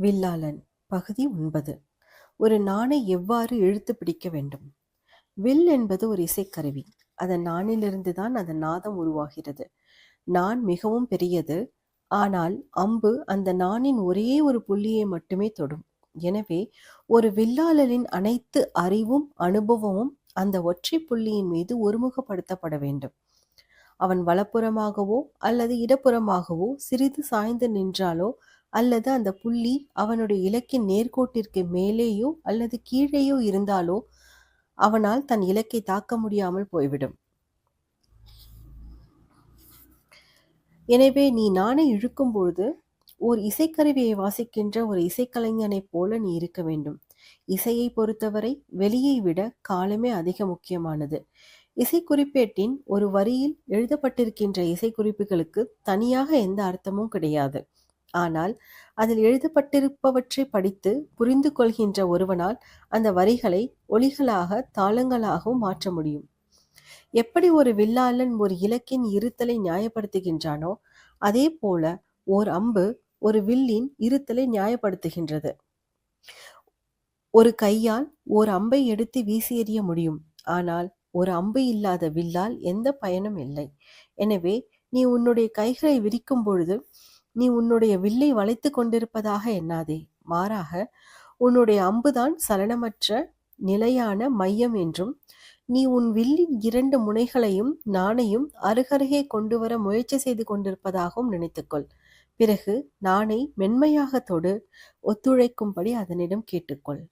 வில்லாளன் பகுதி 9. ஒரு நாணை எவ்வாறு இழுத்து பிடிக்க வேண்டும். வில் என்பது ஒரு இசைக்கருவி. அதன் நாணிலிருந்து தான் அதன் நாதம் உருவாகிறது. நாண் மிகவும் பெரியது. ஆனால் அம்பு அந்த நாணின் ஒரே ஒரு புள்ளியை மட்டுமே தொடும். எனவே ஒரு வில்லாளனின் அனைத்து அறிவும் அனுபவமும் அந்த ஒற்றை புள்ளியின் மீது ஒருமுகப்படுத்தப்பட வேண்டும். அவன் வலப்புறமாகவோ அல்லது இடப்புறமாகவோ சிறிது சாய்ந்து நின்றாலோ அல்லது அந்த புள்ளி அவனுடைய இலக்கின் நேர்கோட்டிற்கு மேலேயோ அல்லது கீழேயோ இருந்தாலோ அவனால் தன் இலக்கை தாக்க முடியாமல் போய்விடும். எனவே நீ நாணை இழுக்கும்போது ஓர் இசைக்கருவியை வாசிக்கின்ற ஒரு இசைக்கலைஞனைப் போல நீ இருக்க வேண்டும். இசையை பொறுத்தவரை வெளியை விட காலமே அதிக முக்கியமானது. இசைக்குறிப்பேட்டின் ஒரு வரியில் எழுதப்பட்டிருக்கின்ற இசைக்குறிப்புகளுக்கு தனியாக எந்த அர்த்தமும் கிடையாது. ஆனால் அதில் எழுதப்பட்டிருப்பவற்றை படித்து புரிந்து கொள்கின்ற ஒருவனால் அந்த வரிகளை ஒலிகளாக தாளங்களாகவும் மாற்ற முடியும். எப்படி ஒரு வில்லாளன் ஒரு இலக்கின் இருத்தலை நியாயப்படுத்துகின்றானோ அதே போல ஓர் அம்பு ஒரு வில்லின் இருத்தலை நியாயப்படுத்துகின்றது. ஒரு கையால் ஓர் அம்பை எடுத்து வீசி எறிய முடியும். ஆனால் ஒரு அம்பு இல்லாத வில்லால் எந்த பயனும் இல்லை. எனவே நீ உன்னுடைய கைகளை விரிக்கும் பொழுது நீ உன்னுடைய வில்லை வளைத்து கொண்டிருப்பதாக எண்ணாதே. மாறாக உன்னுடைய அம்புதான் சலனமற்ற நிலையான மையம் என்றும் நீ உன் வில்லின் 2 முனைகளையும் நாணையும் அருகருகே கொண்டு வர முயற்சி செய்து கொண்டிருப்பதாகவும் நினைத்துக்கொள். பிறகு நாணை மென்மையாக தொடு, ஒத்துழைக்கும்படி அதனிடம் கேட்டுக்கொள்.